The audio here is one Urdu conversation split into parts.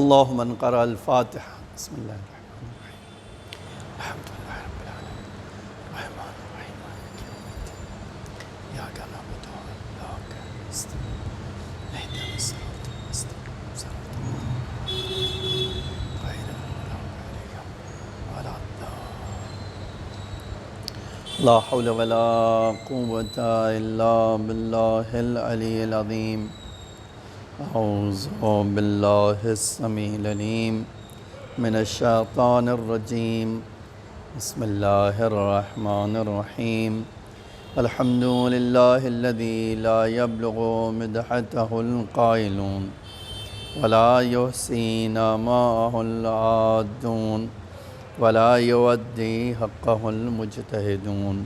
الله من قرأ الفاتحة بسم الله الرحمن الرحيم الحمد لله رب العالمين الرحمن الرحيم مالك يوم الدين إياك نعبد وإياك نستعين اهدنا الصراط المستقيم صراط الذين غير المغضوب عليهم ولا الضالين لا حول ولا قوة إلا بالله العلي العظيم أعوذ بالله السميع العليم من الشيطان الرجيم بسم الله الرحمن الرحيم الحمد لله الذي لا يبلغ مدحته القائلون ولا يحصي نعمه العادون ولا يؤدي حقه المجتهدون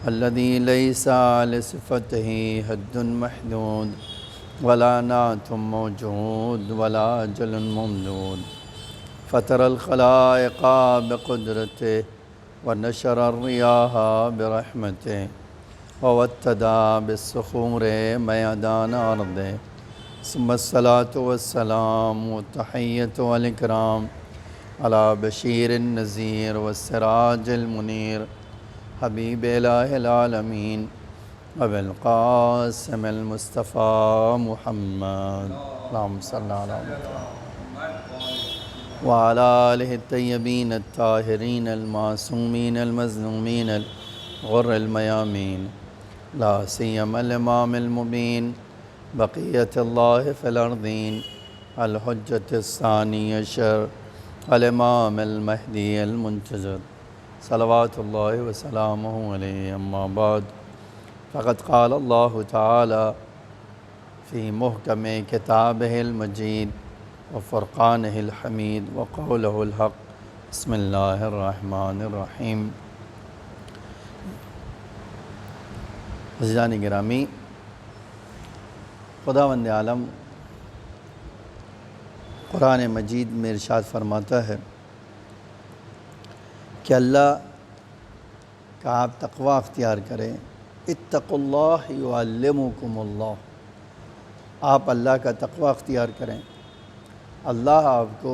الذي ليس لصفته حد محدود ولا نعت موجود ولا أجل ممدود فطر الخلائق بقدرته ونشر الرياح برحمته ووتدى بالصخور ميدان أرضه ثم الصلاة والسلام والتحية والإكرام على بشير النذير والسراج المنير حبيب إله العالمين أبي القاسم المصطفى محمد اللهم صل على محمد وعلى آله الطيبين الطاهرين المعصومين المظلومين الغر الميامين لا سيما الإمام المبين بقية الله في الأرضين الحجة الثاني عشر الإمام المهدي المنتظر صلوات الله وسلامه عليه أما بعد فقد قال الله تعالى في محكم كتابه المجيد وفرقانه الحميد وقوله الحق بسم الله الرحمن الرحيم عزیزان گرامی، خداوند عالم قرآن مجید میں ارشاد فرماتا ہے کہ اللہ کا آپ تقوی اختیار کریں، اتقوا اللہ یعلمکم اللہ، آپ اللہ کا تقوی اختیار کریں، اللہ آپ کو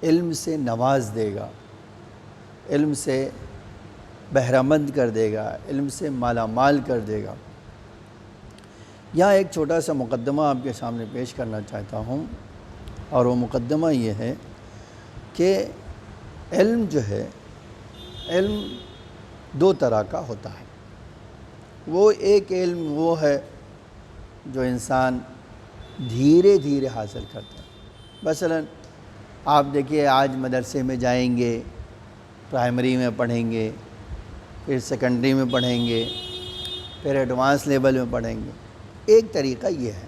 علم سے نواز دے گا، علم سے بہرہ مند کر دے گا، علم سے مالا مال کر دے گا۔ یہاں ایک چھوٹا سا مقدمہ آپ کے سامنے پیش کرنا چاہتا ہوں، اور وہ مقدمہ یہ ہے کہ علم جو ہے، علم دو طرح کا ہوتا ہے۔ وہ ایک علم وہ ہے جو انسان دھیرے دھیرے حاصل کرتا ہے۔ مثلا آپ دیکھیے، آج مدرسے میں جائیں گے، پرائمری میں پڑھیں گے، پھر سیکنڈری میں پڑھیں گے، پھر ایڈوانس لیول میں پڑھیں گے۔ ایک طریقہ یہ ہے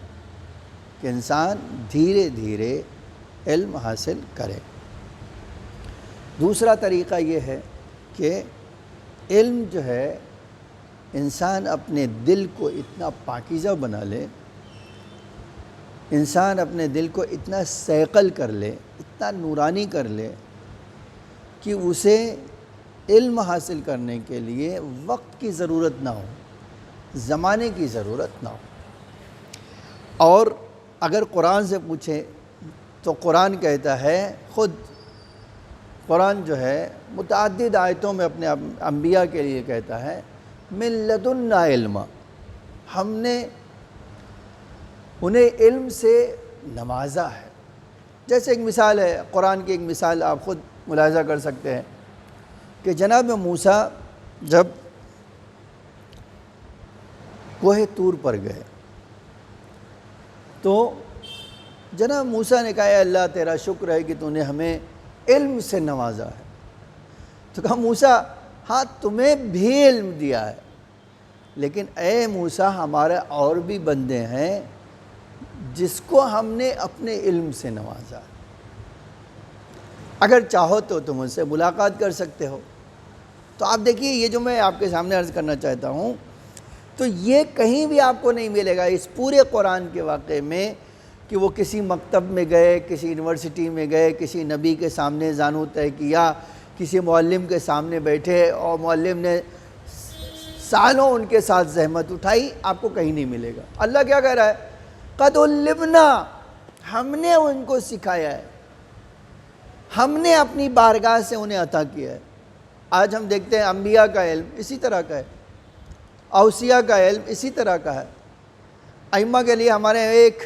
کہ انسان دھیرے دھیرے علم حاصل کرے۔ دوسرا طریقہ یہ ہے کہ علم جو ہے انسان اپنے دل کو اتنا پاکیزہ بنا لے، انسان اپنے دل کو اتنا صیقل کر لے، اتنا نورانی کر لے کہ اسے علم حاصل کرنے کے لیے وقت کی ضرورت نہ ہو، زمانے کی ضرورت نہ ہو۔ اور اگر قرآن سے پوچھیں تو قرآن کہتا ہے، خود قرآن جو ہے متعدد آیتوں میں اپنے انبیاء کے لیے کہتا ہے من لدنا علم، ہم نے انہیں علم سے نوازا ہے۔ جیسے ایک مثال ہے، قرآن کی ایک مثال آپ خود ملاحظہ کر سکتے ہیں کہ جناب موسیٰ جب کوہ طور پر گئے تو جناب موسیٰ نے کہا، اے اللہ تیرا شکر ہے کہ تو نے ہمیں علم سے نوازا ہے۔ تو کہا موسیٰ، ہاں تمہیں بھی علم دیا ہے، لیکن اے موسیٰ ہمارے اور بھی بندے ہیں جس کو ہم نے اپنے علم سے نوازا ہے، اگر چاہو تو تم ان سے ملاقات کر سکتے ہو۔ تو آپ دیکھیے، یہ جو میں آپ کے سامنے عرض کرنا چاہتا ہوں، تو یہ کہیں بھی آپ کو نہیں ملے گا اس پورے قرآن کے واقعے میں کہ وہ کسی مکتب میں گئے، کسی یونیورسٹی میں گئے، کسی نبی کے سامنے زانو طے کیا، کسی معلم کے سامنے بیٹھے اور معلم نے سالوں ان کے ساتھ زحمت اٹھائی، آپ کو کہیں نہیں ملے گا۔ اللہ کیا کہہ رہا ہے؟ قد علمنا، ہم نے ان کو سکھایا ہے، ہم نے اپنی بارگاہ سے انہیں عطا کیا ہے۔ آج ہم دیکھتے ہیں انبیاء کا علم اسی طرح کا ہے، اوصیاء کا علم اسی طرح کا ہے۔ ائمہ کے لیے ہمارے ایک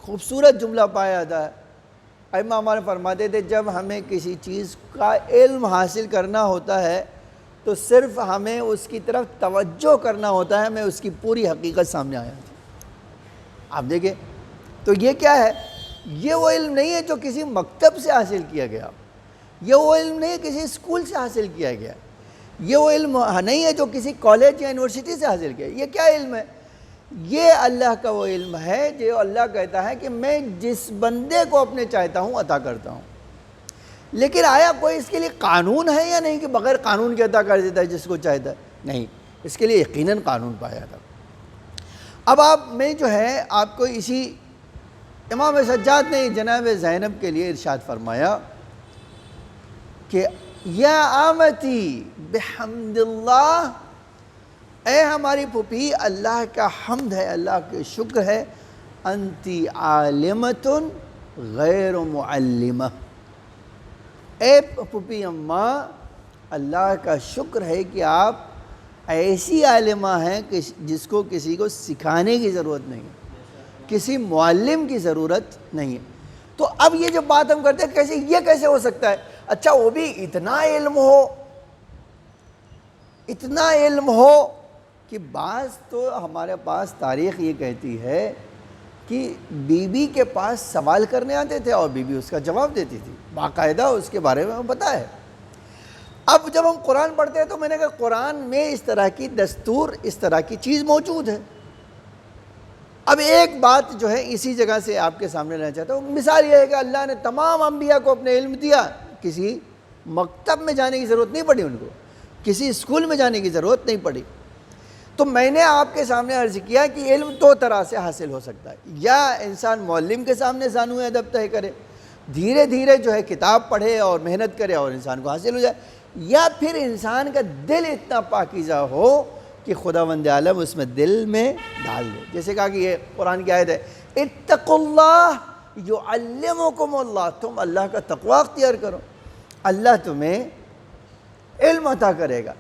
خوبصورت جملہ پایا جاتا ہے، ائمہ ہمارے فرماتے تھے جب ہمیں کسی چیز کا علم حاصل کرنا ہوتا ہے تو صرف ہمیں اس کی طرف توجہ کرنا ہوتا ہے، ہمیں اس کی پوری حقیقت سامنے آ جاتی ہے۔ آپ دیکھیں تو یہ کیا ہے؟ یہ وہ علم نہیں ہے جو کسی مکتب سے حاصل کیا گیا، یہ وہ علم نہیں ہے کسی اسکول سے حاصل کیا گیا، یہ وہ علم نہیں ہے جو کسی کالج یا یونیورسٹی سے حاصل کیا۔ یہ کیا علم ہے؟ یہ اللہ کا وہ علم ہے جو اللہ کہتا ہے کہ میں جس بندے کو اپنے چاہتا ہوں عطا کرتا ہوں۔ لیکن آیا کوئی اس کے لیے قانون ہے یا نہیں کہ بغیر قانون کے عطا کر دیتا ہے جس کو چاہتا ہے؟ نہیں، اس کے لیے یقیناً قانون پایا تھا۔ اب آپ میں جو ہے آپ کو اسی امام سجاد نے جناب زینب کے لیے ارشاد فرمایا کہ یا آمتی بحمد اللہ، اے ہماری پھوپھی اللہ کا حمد ہے، اللہ کے شکر ہے، انتی عالمۃ غیر معلمہ، اے پھوپھی اماں اللہ کا شکر ہے کہ آپ ایسی عالمہ ہیں کہ جس کو کسی کو سکھانے کی ضرورت نہیں ہے، کسی معلم کی ضرورت نہیں ہے۔ تو اب یہ جو بات ہم کرتے ہیں یہ کیسے ہو سکتا ہے؟ اچھا وہ بھی اتنا علم ہو کہ بعض تو ہمارے پاس تاریخ یہ کہتی ہے کہ بی بی کے پاس سوال کرنے آتے تھے اور بی بی اس کا جواب دیتی تھی، باقاعدہ اس کے بارے میں پتہ ہے۔ اب جب ہم قرآن پڑھتے ہیں تو میں نے کہا قرآن میں اس طرح کی دستور، اس طرح کی چیز موجود ہے۔ اب ایک بات جو ہے اسی جگہ سے آپ کے سامنے لینا چاہتا ہوں، مثال یہ ہے کہ اللہ نے تمام انبیاء کو اپنے علم دیا، کسی مکتب میں جانے کی ضرورت نہیں پڑی ان کو، کسی اسکول میں جانے کی ضرورت نہیں پڑی۔ تو میں نے آپ کے سامنے عرض کیا کہ علم دو طرح سے حاصل ہو سکتا ہے، یا انسان معلم کے سامنے زانو ادب طے کرے، دھیرے دھیرے جو ہے کتاب پڑھے اور محنت کرے اور انسان کو حاصل ہو جائے، یا پھر انسان کا دل اتنا پاکیزہ ہو کہ خداوند عالم اس میں دل میں ڈال دے۔ جیسے کہا کہ یہ قرآن کی آیت ہے، اتقوا اللہ یعلمکم اللہ، تم اللہ کا تقوی اختیار کرو، اللہ تمہیں علم عطا کرے گا۔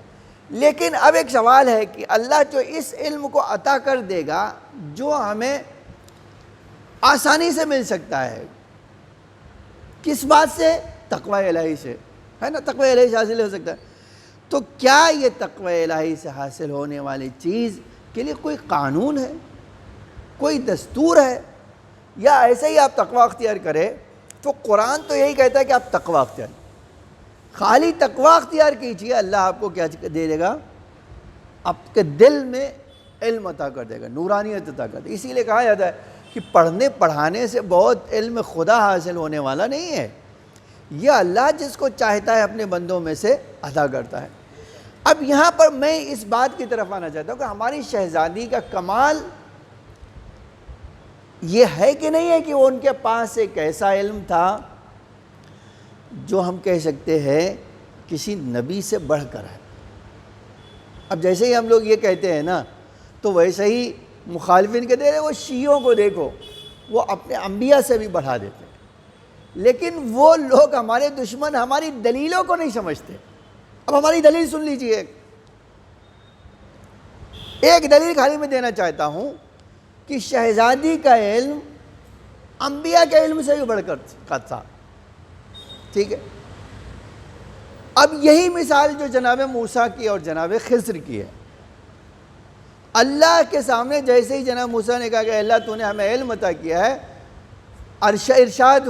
لیکن اب ایک سوال ہے کہ اللہ جو اس علم کو عطا کر دے گا جو ہمیں آسانی سے مل سکتا ہے، کس بات سے؟ تقوی الہی سے، ہے نا، تقوی الہی سے حاصل ہو سکتا ہے۔ تو کیا یہ تقوی الہی سے حاصل ہونے والی چیز کے لیے کوئی قانون ہے، کوئی دستور ہے، یا ایسے ہی آپ تقوی اختیار کریں؟ تو قرآن تو یہی کہتا ہے کہ آپ تقوی اختیار کریں، خالی تقوی اختیار کیجیے، اللہ آپ کو کیا دے دے گا؟ آپ کے دل میں علم عطا کر دے گا، نورانیت عطا کر دے گا۔ اسی لیے کہا جاتا ہے کہ پڑھنے پڑھانے سے بہت علم خدا حاصل ہونے والا نہیں ہے، یہ اللہ جس کو چاہتا ہے اپنے بندوں میں سے عطا کرتا ہے۔ اب یہاں پر میں اس بات کی طرف آنا چاہتا ہوں کہ ہماری شہزادی کا کمال یہ ہے کہ نہیں ہے کہ ان کے پاس ایک ایسا علم تھا جو ہم کہہ سکتے ہیں کسی نبی سے بڑھ کر ہے۔ اب جیسے ہی ہم لوگ یہ کہتے ہیں نا تو ویسے ہی مخالفین کہتے ہیں وہ شیعوں کو دیکھو، وہ اپنے انبیاء سے بھی بڑھا دیتے ہیں۔ لیکن وہ لوگ ہمارے دشمن ہماری دلیلوں کو نہیں سمجھتے۔ اب ہماری دلیل سن لیجئے، ایک دلیل خالی میں دینا چاہتا ہوں کہ شہزادی کا علم انبیاء کے علم سے بھی بڑھ کر تھا، ٹھیک ہے۔ اب یہی مثال جو جناب موسیٰ کی اور جناب خضر کی ہے، اللہ کے سامنے جیسے ہی جناب موسیٰ نے کہا کہ اللہ تو نے ہمیں علم عطا کیا ہے، ارشاد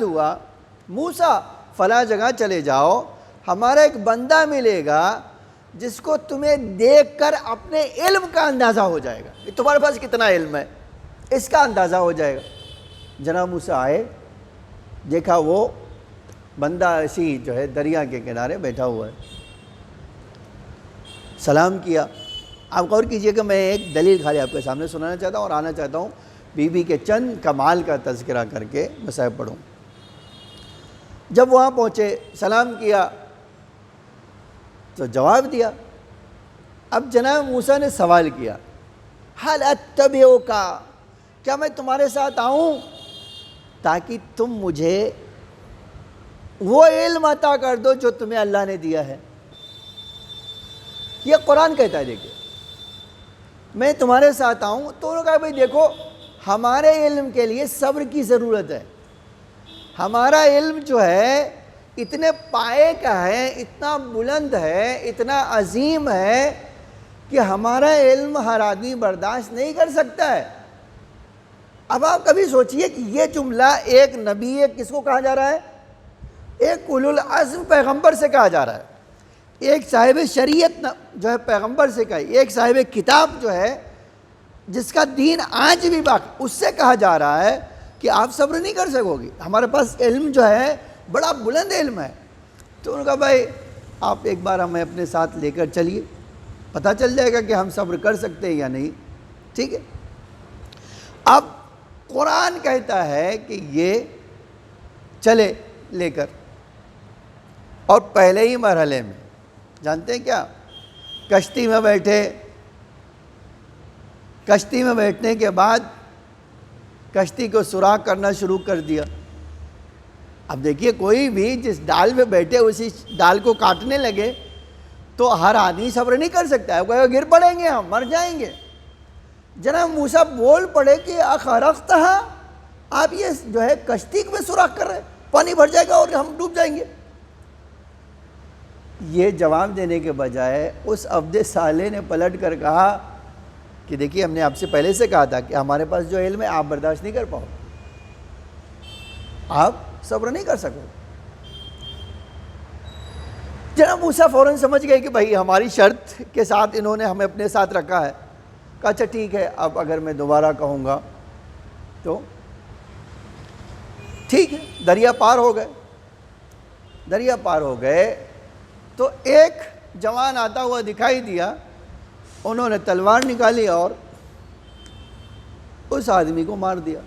ہوا موسیٰ فلاں جگہ چلے جاؤ، ہمارا ایک بندہ ملے گا جس کو تمہیں دیکھ کر اپنے علم کا اندازہ ہو جائے گا کہ تمہارے پاس کتنا علم ہے، اس کا اندازہ ہو جائے گا۔ جناب موسیٰ آئے، دیکھا وہ بندہ ایسی جو ہے دریا کے کنارے بیٹھا ہوا ہے، سلام کیا۔ آپ غور کیجئے کہ میں ایک دلیل خالی آپ کے سامنے سنانا چاہتا ہوں اور آنا چاہتا ہوں بی بی کے چند کمال کا تذکرہ کر کے مصائب پڑھوں۔ جب وہاں پہنچے، سلام کیا تو جواب دیا۔ اب جناب موسیٰ نے سوال کیا، حل اتبعک، کیا میں تمہارے ساتھ آؤں؟ تاکہ تم مجھے وہ علم عطا کر دو جو تمہیں اللہ نے دیا ہے۔ یہ قرآن کہتا ہے۔ دیکھیں میں تمہارے ساتھ آؤں تو انہوں نے کہا بھائی دیکھو ہمارے علم کے لیے صبر کی ضرورت ہے، ہمارا علم جو ہے اتنے پائے کا ہے، اتنا بلند ہے، اتنا عظیم ہے کہ ہمارا علم ہر آدمی برداشت نہیں کر سکتا ہے۔ اب آپ کبھی سوچئے کہ یہ جملہ ایک نبی کس کو کہا جا رہا ہے؟ ایک اولو العزم پیغمبر سے کہا جا رہا ہے، ایک صاحب شریعت جو ہے پیغمبر سے کہا، ایک صاحب کتاب جو ہے جس کا دین آج بھی باقی، اس سے کہا جا رہا ہے کہ آپ صبر نہیں کر سکو گی، ہمارے پاس علم جو ہے بڑا بلند علم ہے۔ تو انہوں نے کہا بھائی آپ ایک بار ہمیں اپنے ساتھ لے کر چلیے، پتہ چل جائے گا کہ ہم صبر کر سکتے ہیں یا نہیں۔ ٹھیک ہے، اب قرآن کہتا ہے کہ یہ چلے لے کر، اور پہلے ہی مرحلے میں جانتے ہیں کیا، کشتی میں بیٹھے، کشتی میں بیٹھنے کے بعد کشتی کو سوراخ کرنا شروع کر دیا۔ اب دیکھیے کوئی بھی جس ڈال میں بیٹھے اسی ڈال کو کاٹنے لگے تو ہر آدمی صبر نہیں کر سکتا ہے، کوئی گر پڑیں گے، ہم مر جائیں گے۔ جناب موسیٰ بول پڑے کہ اخرقتھا، آپ یہ جو ہے کشتی میں سوراخ کر رہے ہیں، پانی بھر جائے گا اور ہم ڈوب جائیں گے۔ یہ جواب دینے کے بجائے اس عبد صالح نے پلٹ کر کہا کہ دیکھیے ہم نے آپ سے پہلے سے کہا تھا کہ ہمارے پاس جو علم ہے آپ برداشت نہیں کر پاؤ، آپ صبر نہیں کر سکو۔ جناب موسیٰ فوراً سمجھ گئے کہ بھائی ہماری شرط کے ساتھ انہوں نے ہمیں اپنے ساتھ رکھا ہے۔ کہا اچھا ٹھیک ہے، اب اگر میں دوبارہ کہوں گا تو ٹھیک ہے، دریا پار ہو گئے۔ دریا پار ہو گئے تو ایک جوان آتا ہوا دکھائی دیا، انہوں نے تلوار نکالی اور اس آدمی کو مار دیا۔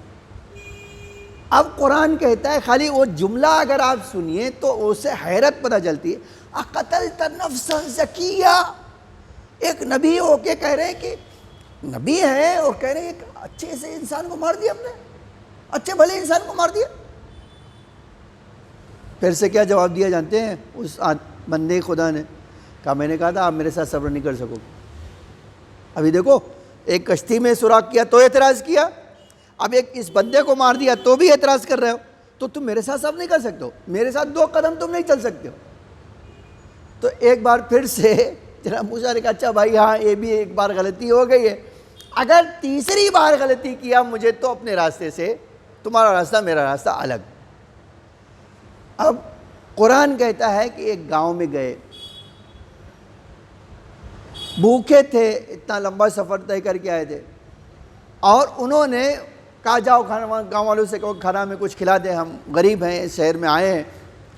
اب قرآن کہتا ہے، خالی وہ جملہ اگر آپ سنیے تو اسے حیرت پتہ چلتی ہے، اقتلت نفسا زکیہ، ایک نبی ہو کے کہہ رہے ہیں کہ نبی ہے اور کہہ رہے ہیں کہ اچھے سے انسان کو مار دیا ہم نے، اچھے بھلے انسان کو مار دیا۔ پھر سے کیا جواب دیا جانتے ہیں اس بندے خدا نے؟ کہا میں نے کہا تھا آپ میرے ساتھ صبر نہیں کر سکو گے۔ ابھی دیکھو ایک کشتی میں سوراخ کیا تو اعتراض کیا، اب ایک اس بندے کو مار دیا تو بھی اعتراض کر رہے ہو، تو تم میرے ساتھ صبر نہیں کر سکتے ہو، میرے ساتھ 2 قدم تم نہیں چل سکتے ہو۔ تو ایک بار پھر سے جناب موسیٰ نے کہا اچھا بھائی ہاں یہ بھی ایک بار غلطی ہو گئی ہے، اگر تیسری بار غلطی کیا مجھے تو اپنے راستے سے، تمہارا راستہ میرا راستہ الگ۔ اب قرآن کہتا ہے کہ ایک گاؤں میں گئے، بھوکے تھے، اتنا لمبا سفر طے کر کے آئے تھے، اور انہوں نے کہا جاؤ کھانا، گاؤں والوں سے کہو کھانا میں کچھ کھلا دیں، ہم غریب ہیں، شہر میں آئے ہیں،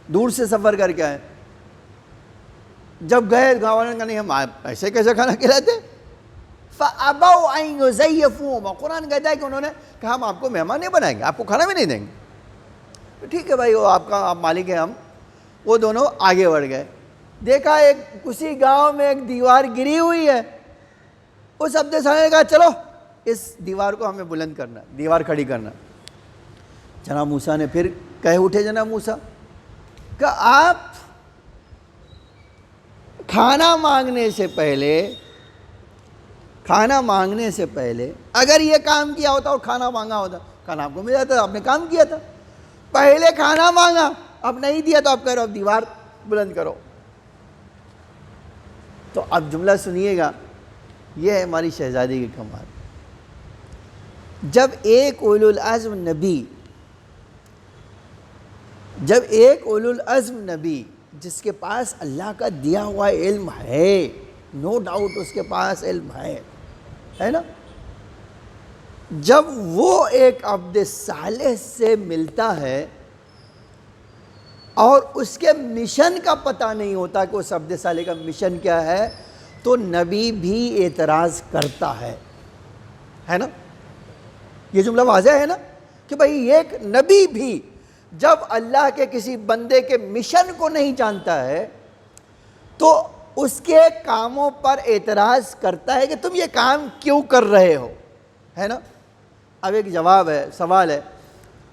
دور سے سفر کر کے آئے۔ جب گئے گاؤں والوں نے کہا نہیں ہم ایسے کیسے کھانا کھلاتے، فَأَبَوْا أَن يُزَيِّفُوهُمْ، قرآن کہتا ہے کہ انہوں نے کہا ہم آپ کو مہمان نہیں بنائیں گے، آپ کو کھانا بھی نہیں دیں گے۔ ٹھیک ہے بھائی وہ آپ کا آپ مالک ہیں ہم، وہ دونوں آگے بڑھ گئے۔ دیکھا ایک اسی گاؤں میں ایک دیوار گری ہوئی ہے، اس عبد صالح نے کہا چلو اس دیوار کو ہمیں بلند کرنا، دیوار کھڑی کرنا۔ جناب موسیٰ نے پھر کہہ اٹھے، جناب موسیٰ کہ آپ کھانا مانگنے سے پہلے اگر یہ کام کیا ہوتا اور کھانا مانگا ہوتا، کھانا آپ کو مل جاتا، آپ نے کام کیا تھا۔ پہلے کھانا مانگا، اب نہیں دیا تو آپ کہہ رہے ہو اب دیوار بلند کرو۔ تو اب جملہ سنیے گا، یہ ہے ہماری شہزادی کی کمال۔ جب ایک اولو العزم نبی جس کے پاس اللہ کا دیا ہوا علم ہے، نو ڈاؤٹ اس کے پاس علم ہے نا، جب وہ ایک عبد صالح سے ملتا ہے اور اس کے مشن کا پتہ نہیں ہوتا کہ اس عبد صالح کا مشن کیا ہے، تو نبی بھی اعتراض کرتا ہے نا۔ یہ جملہ واضح ہے نا کہ بھئی ایک نبی بھی جب اللہ کے کسی بندے کے مشن کو نہیں جانتا ہے تو اس کے کاموں پر اعتراض کرتا ہے کہ تم یہ کام کیوں کر رہے ہو، ہے نا۔ اب ایک جواب ہے، سوال ہے،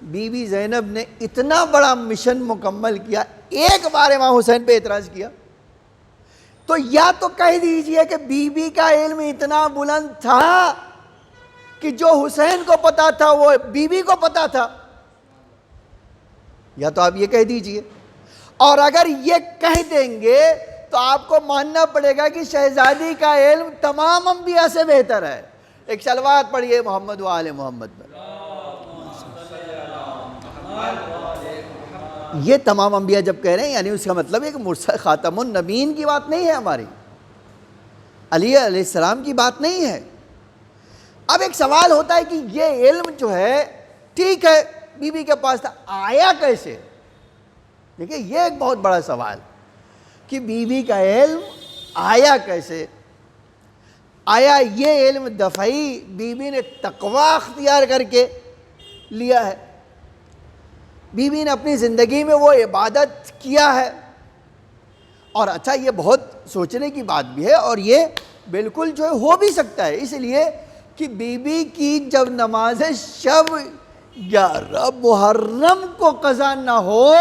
بی بی زینب نے اتنا بڑا مشن مکمل کیا، ایک بار امام حسین پہ اعتراض کیا؟ تو یا تو کہہ دیجئے کہ بی بی کا علم اتنا بلند تھا کہ جو حسین کو پتا تھا وہ بی بی کو پتا تھا، یا تو آپ یہ کہہ دیجئے۔ اور اگر یہ کہہ دیں گے تو آپ کو ماننا پڑے گا کہ شہزادی کا علم تمام انبیاء سے بہتر ہے۔ ایک صلوات پڑھیے محمد و آل محمد پر۔ یہ تمام انبیاء جب کہہ رہے ہیں یعنی اس کا مطلب ہے کہ مرسل خاتم النبیین کی بات نہیں ہے، ہماری علی علیہ السلام کی بات نہیں ہے۔ اب ایک سوال ہوتا ہے کہ یہ علم جو ہے ٹھیک ہے بی بی کے پاس تھا، آیا کیسے؟ دیکھیں یہ ایک بہت بڑا سوال کہ بی بی کا علم آیا کیسے؟ آیا یہ علم دفعی بی بی نے تقوی اختیار کر کے لیا ہے؟ بی بی نے اپنی زندگی میں وہ عبادت کیا ہے؟ اور اچھا یہ بہت سوچنے کی بات بھی ہے، اور یہ بالکل جو ہے ہو بھی سکتا ہے، اس لیے کہ بی بی کی جب نماز شب 11 محرم کو قضا نہ ہو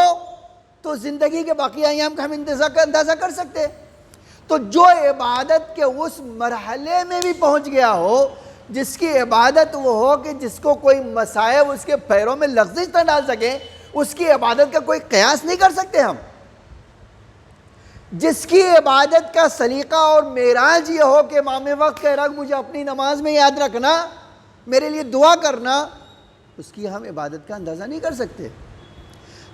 تو زندگی کے باقی ایام کا ہم اندازہ کر سکتے ہیں۔ تو جو عبادت کے اس مرحلے میں بھی پہنچ گیا ہو، جس کی عبادت وہ ہو کہ جس کو کوئی مصائب اس کے پیروں میں لغزش نہ ڈال سکے، اس کی عبادت کا کوئی قیاس نہیں کر سکتے ہم۔ جس کی عبادت کا سلیقہ اور معراج یہ ہو کہ امام وقت کہہ رہا کہ مجھے اپنی نماز میں یاد رکھنا، میرے لیے دعا کرنا، اس کی ہم عبادت کا اندازہ نہیں کر سکتے۔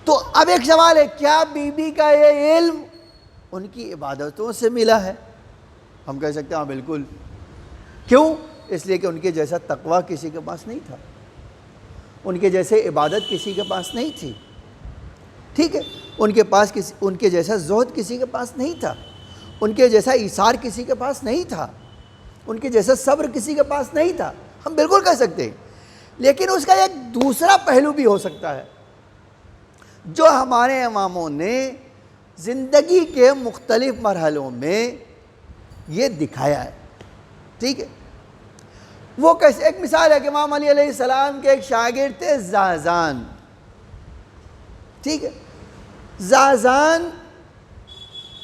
تو اب ایک سوال ہے، کیا بی بی کا یہ علم ان کی عبادتوں سے ملا ہے؟ ہم کہہ سکتے ہیں ہاں بالکل۔ کیوں؟ اس لیے کہ ان کے جیسا تقوی کسی کے پاس نہیں تھا، ان کے جیسے عبادت کسی کے پاس نہیں تھی، ٹھیک ہے؟ ان کے جیسا زہد کسی کے پاس نہیں تھا، ان کے جیسا ایثار کسی کے پاس نہیں تھا، ان کے جیسا صبر کسی کے پاس نہیں تھا، ہم بالکل کہہ سکتے ہیں۔ لیکن اس کا ایک دوسرا پہلو بھی ہو سکتا ہے جو ہمارے اماموں نے زندگی کے مختلف مرحلوں میں یہ دکھایا ہے، ٹھیک ہے؟ وہ کیسے؟ ایک مثال ہے کہ امام علی علیہ السلام کے ایک شاگرد تھے زازان، ٹھیک ہے؟ زازان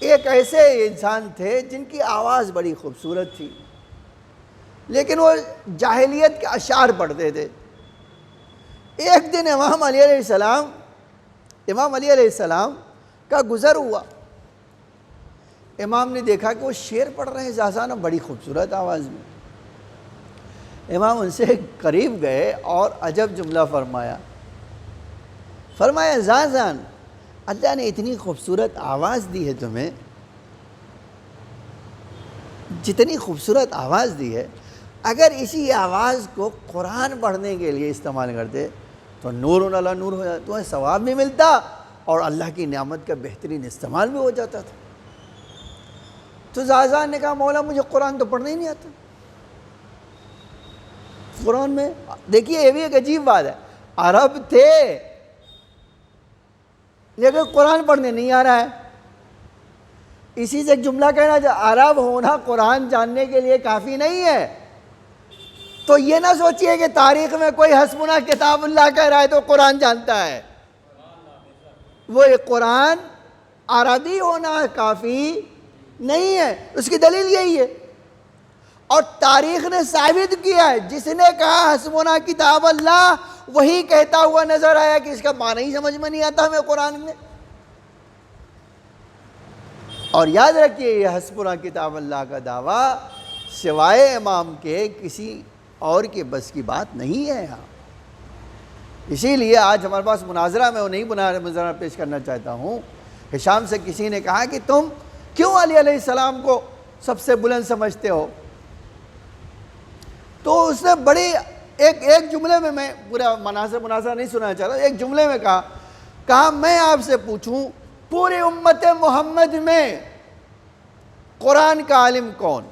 ایک ایسے انسان تھے جن کی آواز بڑی خوبصورت تھی، لیکن وہ جاہلیت کے اشعار پڑھتے تھے۔ ایک دن امام علی علیہ السلام کا گزر ہوا، امام نے دیکھا کہ وہ شعر پڑھ رہے ہیں زازان بڑی خوبصورت آواز میں۔ امام ان سے قریب گئے اور عجب جملہ فرمایا زازان، اللہ نے اتنی خوبصورت آواز دی ہے تمہیں، جتنی خوبصورت آواز دی ہے، اگر اسی آواز کو قرآن پڑھنے کے لیے استعمال کرتے تو نور علی نور ہو جاتا، تمہیں ثواب بھی ملتا اور اللہ کی نعمت کا بہترین استعمال بھی ہو جاتا تھا۔ تو زازان نے کہا مولا مجھے قرآن تو پڑھنا ہی نہیں آتا۔ قرآن میں دیکھیے یہ بھی ایک عجیب بات ہے، عرب تھے لیکن قرآن پڑھنے نہیں آ رہا ہے۔ اسی سے ایک جملہ کہنا جو عرب ہونا قرآن جاننے کے لیے کافی نہیں ہے۔ تو یہ نہ سوچئے کہ تاریخ میں کوئی حسبنا کتاب اللہ کہہ رہا ہے تو قرآن جانتا ہے، وہ قرآن عربی ہونا کافی نہیں ہے۔ اس کی دلیل یہی ہے، اور تاریخ نے ثابت کیا ہے، جس نے کہا حسبنا کتاب اللہ وہی کہتا ہوا نظر آیا کہ اس کا معنی ہی سمجھ میں نہیں آتا ہمیں قرآن میں۔ اور یاد رکھیے یہ حسبنا کتاب اللہ کا دعویٰ سوائے امام کے کسی اور کے بس کی بات نہیں ہے یہاں۔ اسی لیے آج ہمارے پاس مناظرہ میں وہ نہیں مناظرہ پیش کرنا چاہتا ہوں۔ ہشام سے کسی نے کہا کہ تم کیوں علی علیہ السلام کو سب سے بلند سمجھتے ہو؟ تو اس نے بڑی ایک جملے میں پورا مناظرہ نہیں سنانا چاہ رہا، ایک جملے میں کہا میں آپ سے پوچھوں پوری امت محمد میں قرآن کا عالم کون؟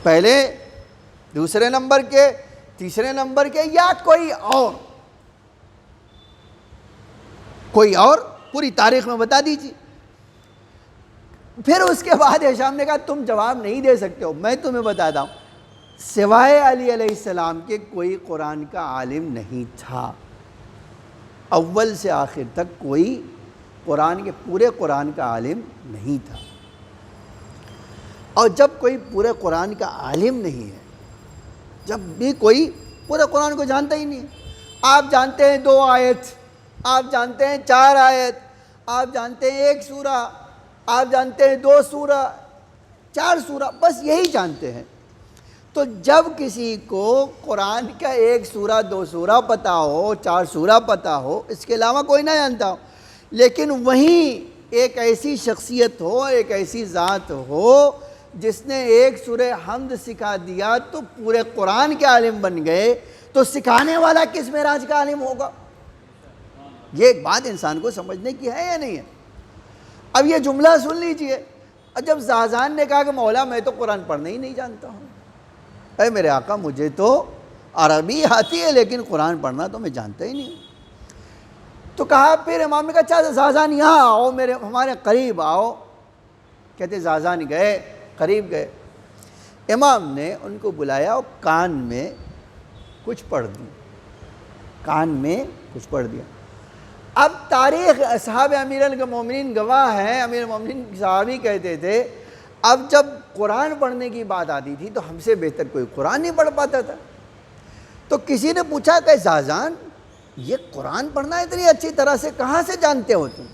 پہلے، دوسرے نمبر کے، تیسرے نمبر کے، یا کوئی اور پوری تاریخ میں بتا دیجیے۔ پھر اس کے بعد ہشام نے کہا تم جواب نہیں دے سکتے ہو، میں تمہیں بتاتا ہوں۔ سوائے علی علیہ السلام کے کوئی قرآن کا عالم نہیں تھا، اول سے آخر تک کوئی قرآن کے پورے قرآن کا عالم نہیں تھا۔ اور جب کوئی پورے قرآن کا عالم نہیں ہے، جب بھی کوئی پورے قرآن کو جانتا ہی نہیں ہے، آپ جانتے ہیں 2 آیت، آپ جانتے ہیں 4 آیت، آپ جانتے ہیں 1 سورہ، آپ جانتے ہیں 2 سورہ، 4 سورہ، بس یہی جانتے ہیں۔ تو جب کسی کو قرآن کا 1 سورہ 2 سورہ پتہ ہو، 4 سورہ پتہ ہو، اس کے علاوہ کوئی نہ جانتا ہو، لیکن وہیں ایک ایسی شخصیت ہو، ایک ایسی ذات ہو جس نے 1 سورہ حمد سکھا دیا تو پورے قرآن کے عالم بن گئے، تو سکھانے والا کس معراج کا عالم ہوگا؟ یہ ایک بات انسان کو سمجھنے کی ہے یا نہیں ہے؟ اب یہ جملہ سن لیجئے، جب زازان نے کہا کہ مولا میں تو قرآن پڑھنا ہی نہیں جانتا ہوں، اے میرے آقا مجھے تو عربی آتی ہے لیکن قرآن پڑھنا تو میں جانتا ہی نہیں۔ تو کہا، پھر امام نے کہا اچھا زازان یہاں آؤ، ہمارے قریب آؤ۔ کہتے زازان گئے، قریب گئے، امام نے ان کو بلایا اور کان میں کچھ پڑھ دیا، کان میں کچھ پڑھ دیا۔ اب تاریخ اصحاب امیر المومنین گواہ ہیں، امیر المومنین صحابی کہتے تھے اب جب قرآن پڑھنے کی بات آتی تھی تو ہم سے بہتر کوئی قرآن نہیں پڑھ پاتا تھا۔ تو کسی نے پوچھا کہ زازان یہ قرآن پڑھنا اتنی اچھی طرح سے کہاں سے جانتے ہو تم؟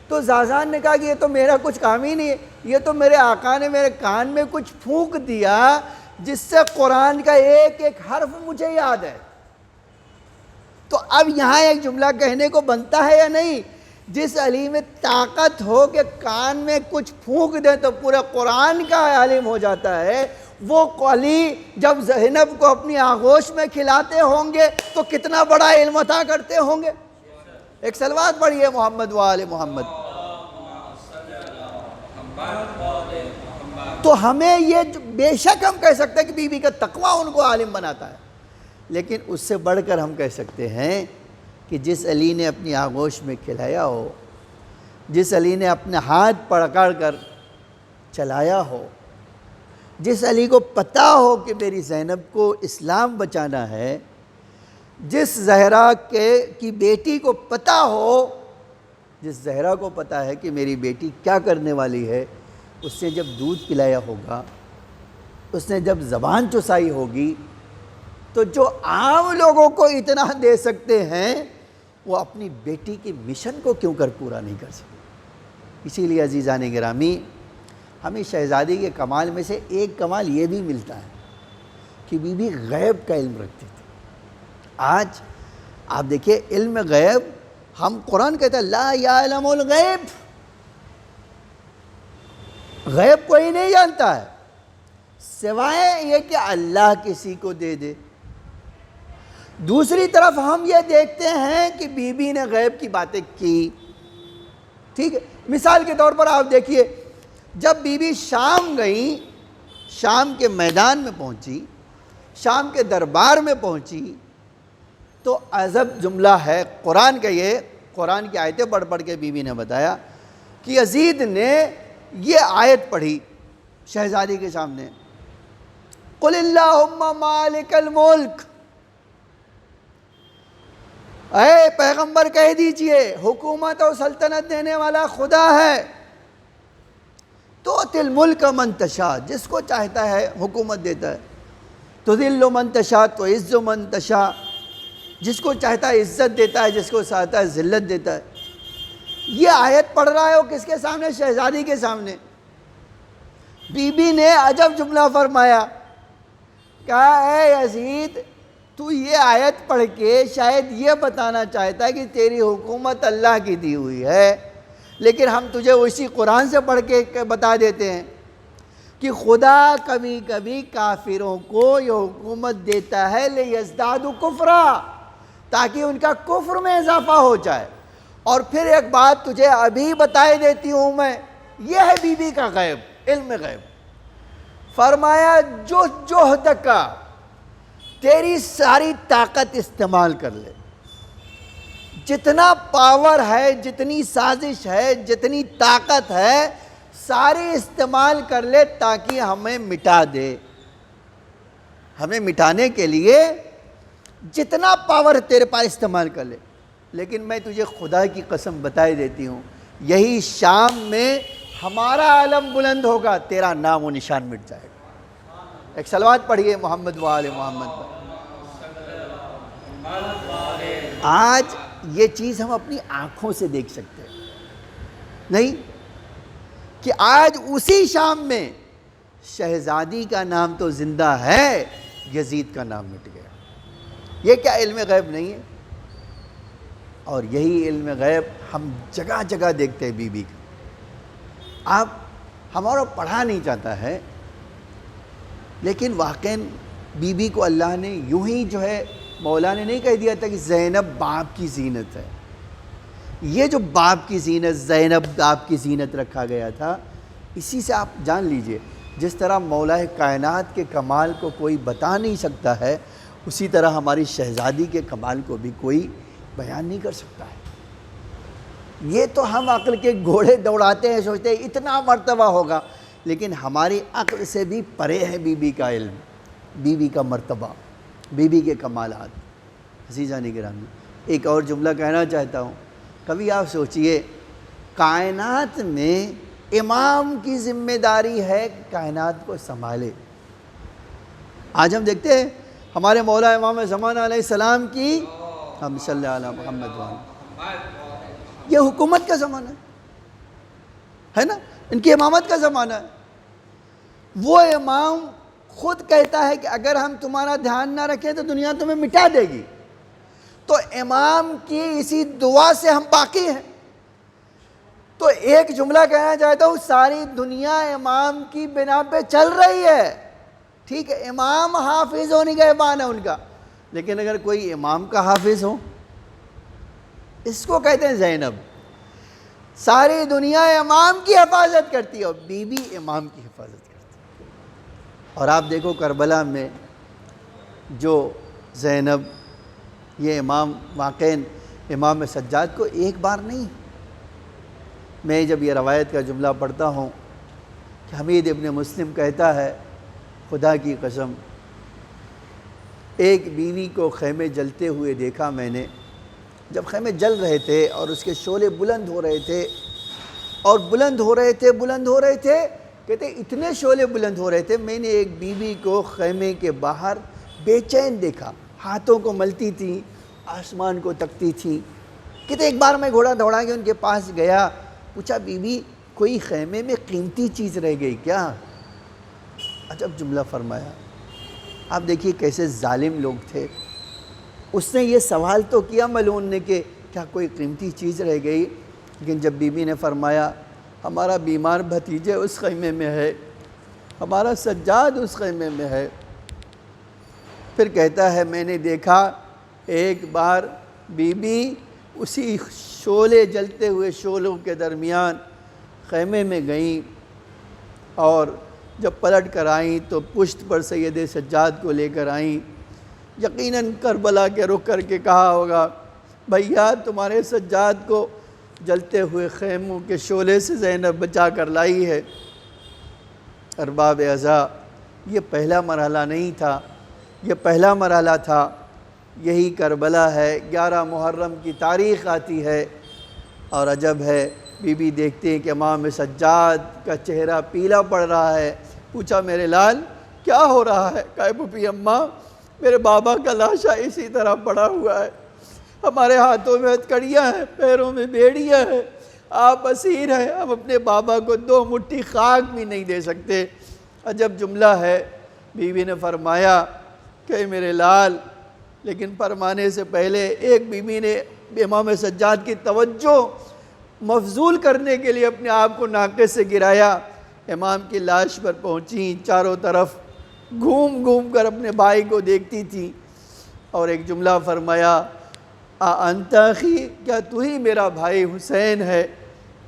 تو زازان نے کہا کہ یہ تو میرا کچھ کام ہی نہیں ہے، یہ تو میرے آقا نے میرے کان میں کچھ پھونک دیا جس سے قرآن کا ایک ایک حرف مجھے یاد ہے۔ تو اب یہاں ایک جملہ کہنے کو بنتا ہے یا نہیں؟ جس علی میں طاقت ہو کہ کان میں کچھ پھونک دے تو پورے قرآن کا عالم ہو جاتا ہے، وہ علی جب زینب کو اپنی آغوش میں کھلاتے ہوں گے تو کتنا بڑا علم عطا کرتے ہوں گے۔ ایک صلوات پڑھیے محمد و آل محمد۔ تو ہمیں یہ بے شک ہم کہہ سکتے ہیں کہ بی بی کا تقوی ان کو عالم بناتا ہے، لیکن اس سے بڑھ کر ہم کہہ سکتے ہیں کہ جس علی نے اپنی آغوش میں کھلایا ہو، جس علی نے اپنے ہاتھ پکڑ کر چلایا ہو، جس علی کو پتہ ہو کہ میری زینب کو اسلام بچانا ہے، جس زہرا کی بیٹی کو پتہ ہو، جس زہرا کو پتہ ہے کہ میری بیٹی کیا کرنے والی ہے، اس نے جب دودھ پلایا ہوگا، اس نے جب زبان چسائی ہوگی، تو جو عام لوگوں کو اتنا دے سکتے ہیں وہ اپنی بیٹی کی مشن کو کیوں کر پورا نہیں کر سکتے؟ اسی لیے عزیزان گرامی، ہمیں شہزادی کے کمال میں سے ایک کمال یہ بھی ملتا ہے کہ بی بی غیب کا علم رکھتی تھی۔ آج آپ دیکھیے علم غیب، ہم قرآن کہتا ہے لا یعلم الغیب، غیب کوئی نہیں جانتا ہے سوائے یہ کہ اللہ کسی کو دے دے۔ دوسری طرف ہم یہ دیکھتے ہیں کہ بی بی نے غیب کی باتیں کی، ٹھیک ہے؟ مثال کے طور پر آپ دیکھیے، جب بی بی شام گئیں، شام کے میدان میں پہنچی، شام کے دربار میں پہنچی، تو عجب جملہ ہے قرآن کا، یہ قرآن کی آیتیں پڑھ پڑھ کے بی بی نے بتایا کہ یزید نے یہ آیت پڑھی شہزادی کے سامنے، قل اللہم مالک الملک، اے پیغمبر کہہ دیجئے حکومت و سلطنت دینے والا خدا ہے، تؤتی الملک من تشاء، جس کو چاہتا ہے حکومت دیتا ہے، تذل من تشاء تعز من تشاء، جس کو چاہتا ہے عزت دیتا ہے، جس کو چاہتا ہے ذلت دیتا ہے۔ یہ آیت پڑھ رہا ہے وہ کس کے سامنے؟ شہزادی کے سامنے۔ بی بی نے عجب جملہ فرمایا، کہا اے یزید تو یہ آیت پڑھ کے شاید یہ بتانا چاہتا ہے کہ تیری حکومت اللہ کی دی ہوئی ہے، لیکن ہم تجھے اسی قرآن سے پڑھ کے بتا دیتے ہیں کہ خدا کبھی کبھی کافروں کو یہ حکومت دیتا ہے لیزدادوا کفرا، تاکہ ان کا کفر میں اضافہ ہو جائے۔ اور پھر ایک بات تجھے ابھی بتائی دیتی ہوں میں، یہ ہے بی بی کا غیب، علم غیب۔ فرمایا جو جہد کا، تیری ساری طاقت استعمال کر لے، جتنا پاور ہے، جتنی سازش ہے، جتنی طاقت ہے، ساری استعمال کر لے تاکہ ہمیں مٹا دے۔ ہمیں مٹانے کے لیے جتنا پاور تیرے پاس استعمال کر لے، لیکن میں تجھے خدا کی قسم بتائی دیتی ہوں، یہی شام میں ہمارا علم بلند ہوگا، تیرا نام و نشان مٹ جائے گا۔ ایک صلوات پڑھیے محمد و آل محمد پر۔ آج یہ چیز ہم اپنی آنکھوں سے دیکھ سکتے ہیں، نہیں کہ آج اسی شام میں شہزادی کا نام تو زندہ ہے، یزید کا نام مٹ گیا۔ یہ کیا علم غیب نہیں ہے؟ اور یہی علم غیب ہم جگہ جگہ دیکھتے ہیں بی بی کا۔ آپ ہمارا پڑھا نہیں چاہتا ہے، لیکن واقعاً بی بی کو اللہ نے یوں ہی جو ہے، مولا نے نہیں کہہ دیا تھا کہ زینب باپ کی زینت ہے۔ یہ جو باپ کی زینت، زینب باپ کی زینت رکھا گیا تھا، اسی سے آپ جان لیجئے جس طرح مولا کائنات کے کمال کو کوئی بتا نہیں سکتا ہے، اسی طرح ہماری شہزادی کے کمال کو بھی کوئی بیان نہیں کر سکتا ہے۔ یہ تو ہم عقل کے گھوڑے دوڑاتے ہیں، سوچتے ہیں اتنا مرتبہ ہوگا، لیکن ہماری عقل سے بھی پرے ہے بی بی کا علم، بی بی کا مرتبہ، بی بی کے کمالات۔ عزیزان گرامی، ایک اور جملہ کہنا چاہتا ہوں۔ کبھی آپ سوچئے کائنات میں امام کی ذمہ داری ہے کہ کائنات کو سنبھالے۔ آج ہم دیکھتے ہیں ہمارے مولا امام زمان علیہ السلام کی، ہم صلی اللہ علیہ محمد وآلہ، یہ حکومت کا زمانہ ہے نا، ان کی امامت کا زمانہ ہے۔ وہ امام خود کہتا ہے کہ اگر ہم تمہارا دھیان نہ رکھیں تو دنیا تمہیں مٹا دے گی۔ تو امام کی اسی دعا سے ہم باقی ہیں۔ تو ایک جملہ کہنا چاہتا ہوں، ساری دنیا امام کی بنا پہ چل رہی ہے، ٹھیک ہے، امام حافظ ہونے کا نگہبان ہے ان کا، لیکن اگر کوئی امام کا حافظ ہو، اس کو کہتے ہیں زینب۔ ساری دنیا امام کی حفاظت کرتی ہے اور بی بی امام کی حفاظت کرتی ہے۔ اور آپ دیکھو کربلا میں جو زینب، یہ امام واقعاً امام سجاد کو ایک بار نہیں، میں جب یہ روایت کا جملہ پڑھتا ہوں کہ حمید ابن مسلم کہتا ہے، خدا کی قسم ایک بیوی کو خیمے جلتے ہوئے دیکھا میں نے، جب خیمے جل رہے تھے اور اس کے شعلے بلند ہو رہے تھے اور بلند ہو رہے تھے، کہتے اتنے شعلے بلند ہو رہے تھے، میں نے ایک بیوی کو خیمے کے باہر بے چین دیکھا، ہاتھوں کو ملتی تھی، آسمان کو تکتی تھی۔ کہتے ایک بار میں گھوڑا دوڑا کے ان کے پاس گیا، پوچھا بی بی کوئی خیمے میں قیمتی چیز رہ گئی کیا؟ عجب جملہ فرمایا۔ آپ دیکھیے کیسے ظالم لوگ تھے۔ اس نے یہ سوال تو کیا ملعون نے کہ کیا کوئی قیمتی چیز رہ گئی، لیکن جب بی بی نے فرمایا ہمارا بیمار بھتیجے اس خیمے میں ہے، ہمارا سجاد اس خیمے میں ہے، پھر کہتا ہے میں نے دیکھا ایک بار بی بی اسی شعلے جلتے ہوئے شعلوں کے درمیان خیمے میں گئیں، اور جب پلٹ کر آئیں تو پشت پر سید سجاد کو لے کر آئیں۔ یقیناً کربلا کے رخ کر کے کہا ہوگا بھیا تمہارے سجاد کو جلتے ہوئے خیموں کے شعلے سے زینب بچا کر لائی ہے۔ ارباب اعزاء، یہ پہلا مرحلہ نہیں تھا، یہ پہلا مرحلہ تھا، یہی کربلا ہے۔ 11 محرم کی تاریخ آتی ہے اور عجب ہے، بی بی دیکھتے ہیں کہ امام سجاد کا چہرہ پیلا پڑ رہا ہے۔ پوچھا میرے لال کیا ہو رہا ہے؟ کہا پھوپھی اماں میرے بابا کا لاشا اسی طرح پڑا ہوا ہے، ہمارے ہاتھوں میں ہتھکڑیاں ہیں، پیروں میں بیڑیاں ہیں، آپ اسیر ہیں، ہم اپنے بابا کو 2 مٹھی خاک بھی نہیں دے سکتے۔ عجب جملہ ہے۔ بی بی نے فرمایا کہ میرے لال، لیکن فرمانے سے پہلے ایک بی بی نے امام سجاد کی توجہ مفضول کرنے کے لیے اپنے آپ کو ناقے سے گرایا، امام کی لاش پر پہنچی، چاروں طرف گھوم گھوم کر اپنے بھائی کو دیکھتی تھی اور ایک جملہ فرمایا انت اخی، کیا تو ہی میرا بھائی حسین ہے؟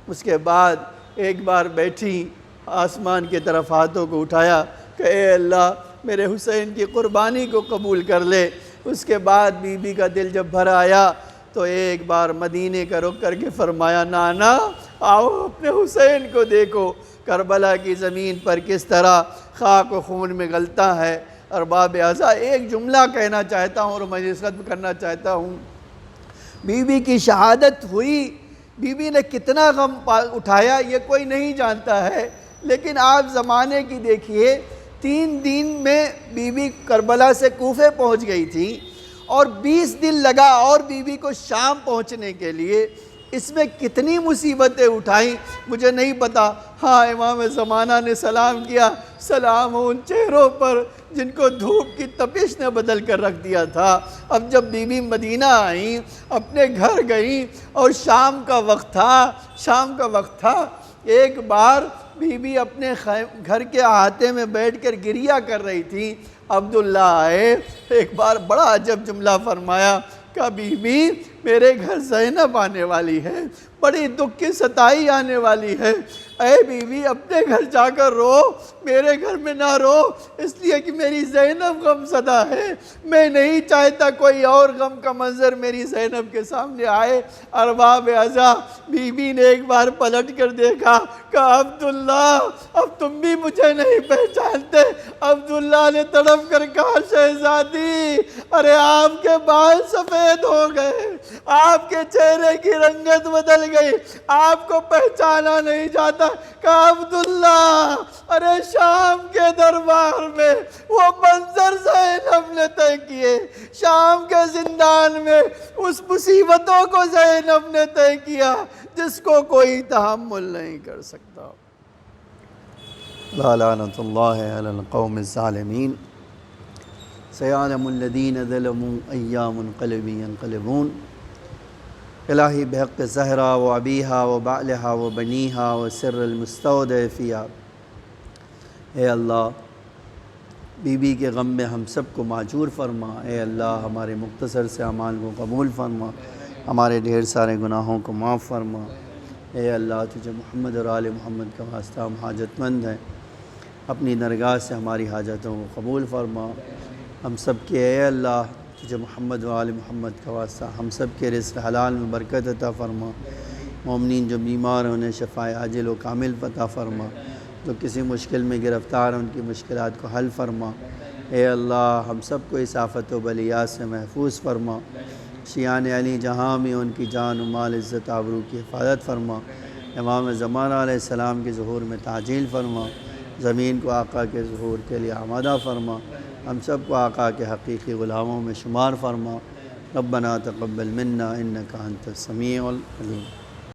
اس کے بعد ایک بار بیٹھی، آسمان کی طرف ہاتھوں کو اٹھایا کہ اے اللہ میرے حسین کی قربانی کو قبول کر لے۔ اس کے بعد بی بی کا دل جب بھر آیا تو ایک بار مدینے کا رخ کر کے فرمایا نانا آؤ اپنے حسین کو دیکھو، کربلا کی زمین پر کس طرح خاک و خون میں گلتا ہے، ارباب اعضاء ایک جملہ کہنا چاہتا ہوں اور مجلس ختم کرنا چاہتا ہوں۔ بی بی کی شہادت ہوئی، بی بی نے کتنا غم اٹھایا یہ کوئی نہیں جانتا ہے، لیکن آپ زمانے کی دیکھیے 3 دن میں بی بی کربلا سے کوفے پہنچ گئی تھی اور 20 دن لگا اور بی بی کو شام پہنچنے کے لیے۔ اس میں کتنی مصیبتیں اٹھائیں مجھے نہیں پتا۔ ہاں امام زمانہ نے سلام کیا، سلام ہو ان چہروں پر جن کو دھوپ کی تپش نے بدل کر رکھ دیا تھا۔ اب جب بی بی مدینہ آئیں، اپنے گھر گئیں اور شام کا وقت تھا، ایک بار بی بی اپنے گھر کے احاطے میں بیٹھ کر گریہ کر رہی تھی۔ عبداللہ آئے، ایک بار بڑا عجب جملہ فرمایا، کہا بی بی میرے گھر زینب آنے والی ہے، بڑی دکھ کی ستائی آنے والی ہے، اے بی بی اپنے گھر جا کر رو، میرے گھر میں نہ رو، اس لیے کہ میری زینب غم زدہ ہے، میں نہیں چاہتا کوئی اور غم کا منظر میری زینب کے سامنے آئے۔ ارباب اعضاء بی بی نے ایک بار پلٹ کر دیکھا، کہا عبداللہ اب تم بھی مجھے نہیں پہچانتے۔ عبداللہ نے تڑپ کر کہا شہزادی ارے آپ کے بال سفید ہو گئے، آپ کے چہرے کی رنگت بدل گئی، آپ کو پہچانا نہیں جاتا۔ کہا عبداللہ ارے شام کے دربار میں وہ منظر زینب نے طے کیے، شام کے زندان میں اس مصیبتوں کو زینب نے طے کیا جس کو کوئی تحمل نہیں کر سکتا۔ لا لعنت اللہ علی القوم الظالمین، سیعلم الذین ظلموا ای منقلب ینقلبون۔ الہی بحق زہرا و ابیہا و بعلہا و بنیہا و سر المستودع فیہا، اے اللہ بی بی کے غم میں ہم سب کو معجور فرما، اے اللہ ہمارے مختصر سے اعمال کو قبول فرما، ہمارے ڈھیر سارے گناہوں کو معاف فرما۔ اے اللہ تجھے محمد اور آل محمد کا واسطہ ہم حاجت مند ہیں، اپنی درگاہ سے ہماری حاجتوں کو قبول فرما۔ ہم سب کے اے اللہ تجھے محمد و آل محمد کا واسطہ ہم سب کے رزق حلال میں برکت عطا فرما۔ مومنین جو بیمار ہیں انہیں شفائے عاجل و کامل عطا فرما، جو کسی مشکل میں گرفتار ہیں ان کی مشکلات کو حل فرما۔ اے اللہ ہم سب کو اس آفت و بلیات سے محفوظ فرما۔ شیعان علی جہاں میں ان کی جان و مال عزت آبرو کی حفاظت فرما۔ امام زمانہ علیہ السلام کے ظہور میں تعجیل فرما، زمین کو آقا کے ظہور کے لیے آمادہ فرما، ہم سب کو آقا کے حقیقی غلاموں میں شمار فرما۔ ربنا تقبل منا انک انت السمیع العلیم۔